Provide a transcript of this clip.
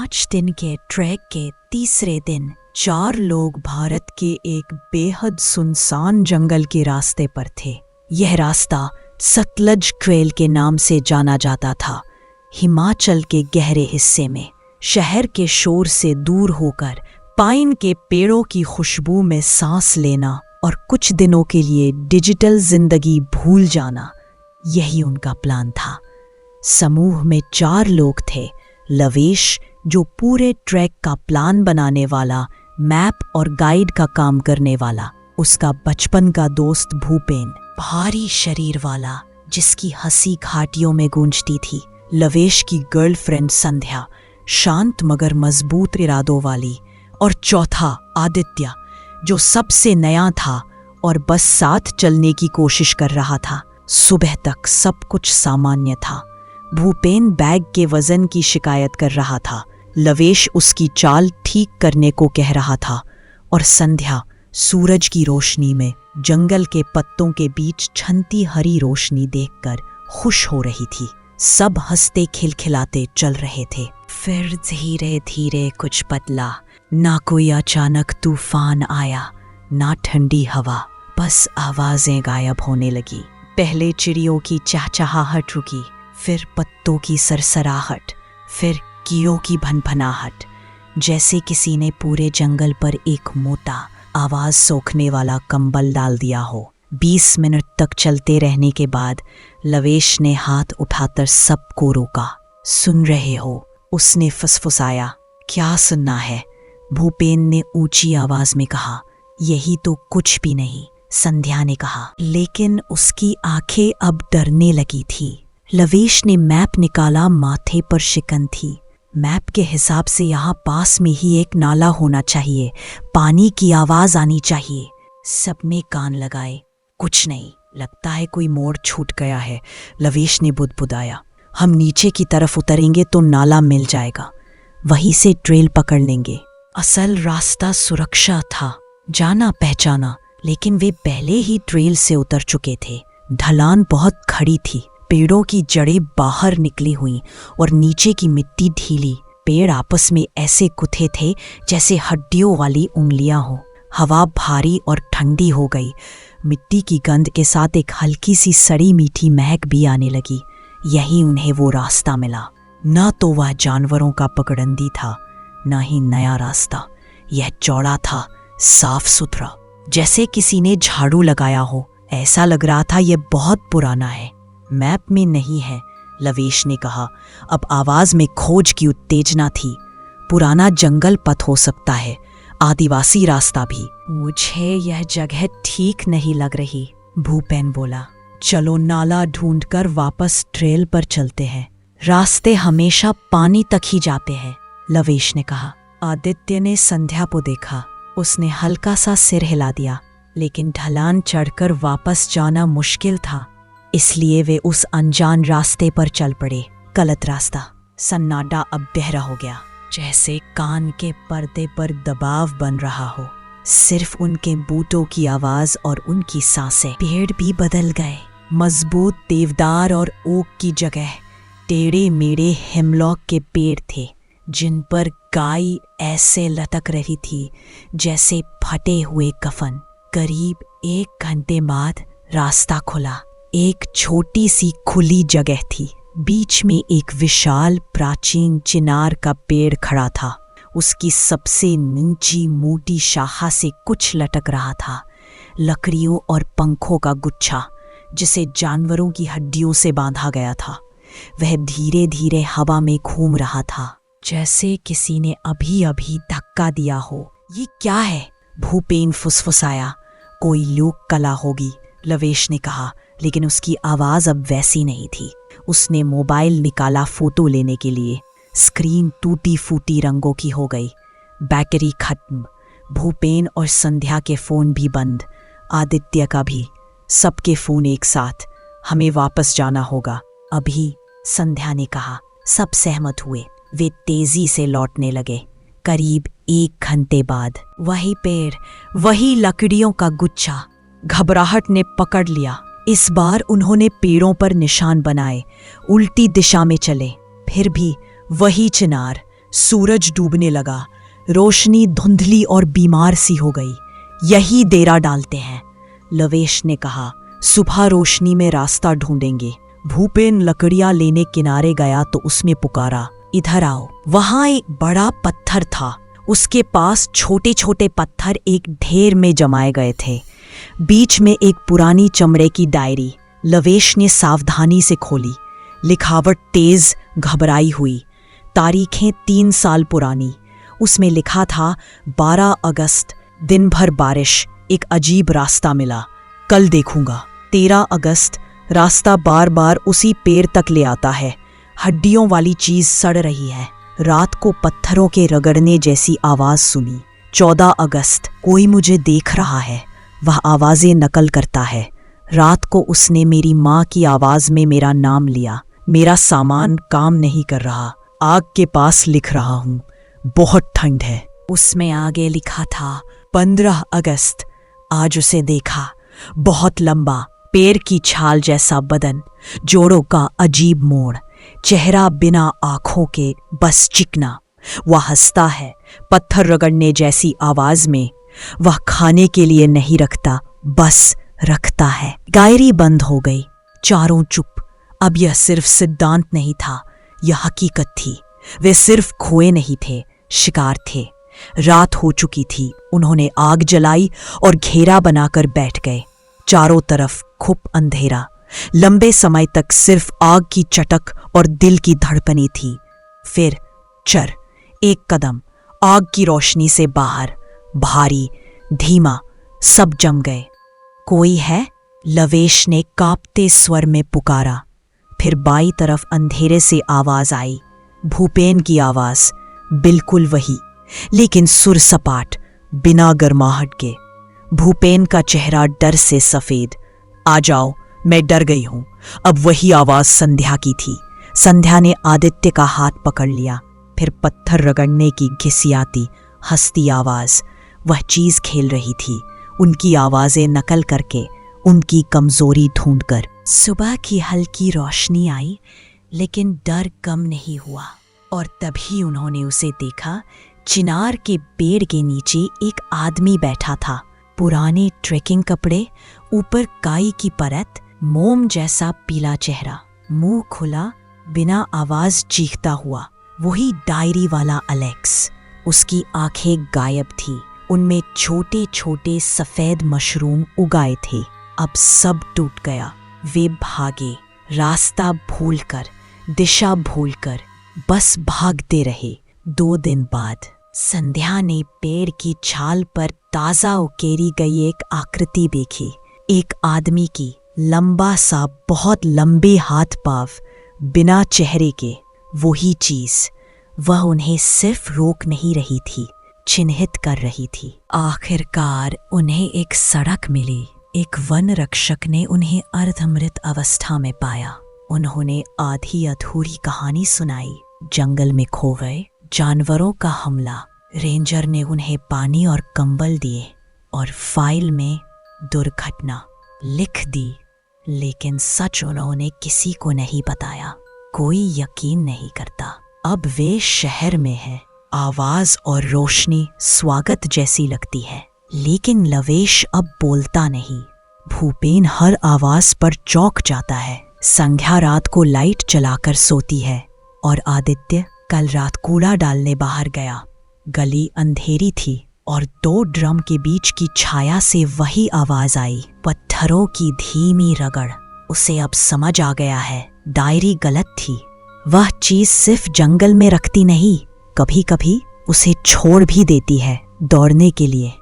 5 दिन के ट्रैक के तीसरे दिन 4 लोग भारत के एक बेहद सुनसान जंगल के रास्ते पर थे। यह रास्ता सतलज ट्रेल के नाम से जाना जाता था। हिमाचल के गहरे हिस्से में शहर के शोर से दूर होकर पाइन के पेड़ों की खुशबू में सांस लेना और कुछ दिनों के लिए डिजिटल जिंदगी भूल जाना, यही उनका प्लान था। समूह में 4 लोग थे। लवेश, जो पूरे ट्रैक का प्लान बनाने वाला, मैप और गाइड का काम करने वाला। उसका बचपन का दोस्त भूपेन, भारी शरीर वाला जिसकी हंसी घाटियों में गूंजती थी। लवेश की गर्लफ्रेंड संध्या, शांत मगर मजबूत इरादों वाली। और चौथा आदित्य, जो सबसे नया था और बस साथ चलने की कोशिश कर रहा था। सुबह तक सब कुछ सामान्य था। भूपेन बैग के वजन की शिकायत कर रहा था, लवेश उसकी चाल ठीक करने को कह रहा था और संध्या सूरज की रोशनी में जंगल के पत्तों के बीच छनती हरी रोशनी देखकर खुश हो रही थी। सब हंसते खिलखिलाते चल रहे थे। फिर धीरे धीरे कुछ बदला। ना कोई अचानक तूफान आया, ना ठंडी हवा, बस आवाजें गायब होने लगी। पहले चिड़ियों की चहचहाहट रुकी, फिर पत्तों की सरसराहट, फिर कीड़ों की भनभनाहट, जैसे किसी ने पूरे जंगल पर एक मोटा, आवाज सोखने वाला कंबल डाल दिया हो। 20 मिनट तक चलते रहने के बाद लवेश ने हाथ उठाकर सबको रोका। सुन रहे हो? उसने फुसफुसाया। क्या सुनना है? भूपेन ने ऊंची आवाज में कहा। यही तो कुछ भी नहीं, संध्या ने कहा, लेकिन उसकी आंखें अब डरने लगी थी। लवेश ने मैप निकाला। माथे पर शिकन थी। मैप के हिसाब से यहाँ पास में ही एक नाला होना चाहिए, पानी की आवाज आनी चाहिए। सबने कान लगाए। कुछ नहीं, लगता है कोई मोड़ छूट गया है, लवेश ने बुदबुदाया। हम नीचे की तरफ उतरेंगे तो नाला मिल जाएगा, वहीं से ट्रेल पकड़ लेंगे। असल रास्ता सुरक्षा था, जाना पहचाना, लेकिन वे पहले ही ट्रेल से उतर चुके थे। ढलान बहुत खड़ी थी, पेड़ों की जड़ें बाहर निकली हुई और नीचे की मिट्टी ढीली। पेड़ आपस में ऐसे गुथे थे जैसे हड्डियों वाली उंगलियां हो। हवा भारी और ठंडी हो गई। मिट्टी की गंध के साथ एक हल्की सी सड़ी मीठी महक भी आने लगी। यही उन्हें वो रास्ता मिला। न तो वह जानवरों का पगडंडी था, न ही नया रास्ता। यह चौड़ा था, साफ सुथरा, जैसे किसी ने झाड़ू लगाया हो। ऐसा लग रहा था यह बहुत पुराना है। मैप में नहीं है, लवेश ने कहा। अब आवाज में खोज की उत्तेजना थी। पुराना जंगल पथ हो सकता है, आदिवासी रास्ता भी। मुझे यह जगह ठीक नहीं लग रही, भूपेन बोला। चलो नाला ढूंढकर वापस ट्रेल पर चलते हैं। रास्ते हमेशा पानी तक ही जाते हैं, लवेश ने कहा। आदित्य ने संध्या को देखा। उसने हल्का सा सिर हिला दिया, लेकिन ढलान चढ़कर वापस जाना मुश्किल था, इसलिए वे उस अनजान रास्ते पर चल पड़े। गलत रास्ता। सन्नाटा अब गहरा हो गया, जैसे कान के पर्दे पर दबाव बन रहा हो। सिर्फ उनके बूटों की आवाज और उनकी सांसें। पेड़ भी बदल गए। मजबूत देवदार और ओक की जगह टेढ़े मेढ़े हेमलॉक के पेड़ थे, जिन पर गाय ऐसे लटक रही थी जैसे फटे हुए कफन। करीब 1 घंटे बाद रास्ता खुला। एक छोटी सी खुली जगह थी। बीच में एक विशाल प्राचीन चिनार का पेड़ खड़ा था। उसकी सबसे नीची मोटी शाखा से कुछ लटक रहा था, लकड़ियों और पंखों का गुच्छा, जिसे जानवरों की हड्डियों से बांधा गया था। वह धीरे धीरे हवा में घूम रहा था, जैसे किसी ने अभी अभी धक्का दिया हो। ये क्या है? भूपेन फुसफुसाया। कोई लोक कला होगी, लवेश ने कहा, लेकिन उसकी आवाज अब वैसी नहीं थी। उसने मोबाइल निकाला फोटो लेने के लिए। स्क्रीन टूटी फूटी रंगों की हो गई, बैटरी खत्म। भूपेन और संध्या के फोन भी बंद, आदित्य का भी। सबके फोन एक साथ। हमें वापस जाना होगा अभी, संध्या ने कहा। सब सहमत हुए। वे तेजी से लौटने लगे। करीब 1 घंटे बाद वही पेड़, वही लकड़ियों का गुच्छा। घबराहट ने पकड़ लिया। इस बार उन्होंने पेड़ों पर निशान बनाए, उल्टी दिशा में चले। फिर भी वही चिनार, सूरज डूबने लगा। रोशनी धुंधली और बीमार सी हो गई। यही डेरा डालते हैं, लवेश ने कहा। सुबह रोशनी में रास्ता ढूंढेंगे। भूपेन लकड़ियां लेने किनारे गया तो उसमें पुकारा, इधर आओ। वहां एक बड़ा पत्थर था। उसके पास छोटे छोटे पत्थर एक ढेर में जमाए गए थे। बीच में एक पुरानी चमड़े की डायरी। लवेश ने सावधानी से खोली। लिखावट तेज, घबराई हुई। तारीखें 3 साल पुरानी। उसमें लिखा था 12 अगस्त, दिन भर बारिश, एक अजीब रास्ता मिला, कल देखूंगा। 13 अगस्त, रास्ता बार बार उसी पेड़ तक ले आता है, हड्डियों वाली चीज सड़ रही है। रात को पत्थरों के रगड़ने जैसी आवाज सुनी। 14 अगस्त, कोई मुझे देख रहा है, वह आवाजें नकल करता है। रात को उसने मेरी माँ की आवाज में मेरा नाम लिया। मेरा सामान काम नहीं कर रहा, आग के पास लिख रहा हूँ, बहुत ठंड है। उसमें आगे लिखा था 15 अगस्त। आज उसे देखा, बहुत लंबा, पेड़ की छाल जैसा बदन, जोड़ों का अजीब मोड़, चेहरा बिना आंखों के, बस चिकना। वह हंसता है, पत्थर रगड़ने जैसी आवाज में। वह खाने के लिए नहीं रखता, बस रखता है। डायरी बंद हो गई। चारों चुप। अब यह सिर्फ सिद्धांत नहीं था, यह हकीकत थी। वे सिर्फ खोए नहीं थे, शिकार थे। रात हो चुकी थी। उन्होंने आग जलाई और घेरा बनाकर बैठ गए। चारों तरफ खूब अंधेरा। लंबे समय तक सिर्फ आग की चटक और दिल की धड़कनें थी। फिर चर, एक कदम, आग की रोशनी से बाहर, भारी, धीमा, सब जम गए। कोई है? लवेश ने कांपते स्वर में पुकारा। फिर बाई तरफ अंधेरे से आवाज आई, भूपेन की आवाज, बिल्कुल वही, लेकिन सुर सपाट, बिना गर्माहट के। भूपेन का चेहरा डर से सफेद। आ जाओ, मैं डर गई हूं। अब वही आवाज संध्या की थी। संध्या ने आदित्य का हाथ पकड़ लिया। फिर पत्थर रगड़ने की घिसियाती, हंसती आवाज। वह चीज खेल रही थी, उनकी आवाजें नकल करके, उनकी कमजोरी ढूंढकर। सुबह की हल्की रोशनी आई, लेकिन डर कम नहीं हुआ। और तभी उन्होंने उसे देखा। चिनार के पेड़ के नीचे एक आदमी बैठा था। पुराने ट्रेकिंग कपड़े, ऊपर काई की परत, मोम जैसा पीला चेहरा, मुंह खुला, बिना आवाज चीखता हुआ। वही डायरी वाला अलेक्स। उसकी आंखें गायब थी, उनमें छोटे छोटे सफेद मशरूम उगाए थे। अब सब टूट गया। वे भागे, रास्ता भूलकर, दिशा भूलकर, बस भागते रहे। 2 दिन बाद संध्या ने पेड़ की छाल पर ताजा उकेरी गई एक आकृति देखी। एक आदमी की, लंबा सा, बहुत लंबे हाथ पाव, बिना चेहरे के। वही चीज, वह उन्हें सिर्फ रोक नहीं रही थी, चिन्हित कर रही थी। आखिरकार उन्हें एक सड़क मिली। एक वन रक्षक ने उन्हें अर्धमृत अवस्था में पाया। उन्होंने आधी अधूरी कहानी सुनाई। जंगल में खो गए, जानवरों का हमला। रेंजर ने उन्हें पानी और कंबल दिए और फाइल में दुर्घटना लिख दी। लेकिन सच उन्होंने किसी को नहीं बताया। कोई यकीन नहीं करता। अब वे शहर में हैं। आवाज और रोशनी स्वागत जैसी लगती है, लेकिन लवेश अब बोलता नहीं। भूपेन हर आवाज पर चौंक जाता है। संध्या रात को लाइट जलाकर सोती है और आदित्य कल रात कूड़ा डालने बाहर गया। गली अंधेरी थी और 2 ड्रम के बीच की छाया से वही आवाज आई, पत्थरों की धीमी रगड़। उसे अब समझ आ गया है, डायरी गलत थी। वह चीज सिर्फ जंगल में रखती नहीं, कभी कभी उसे छोड़ भी देती है, दौड़ने के लिए।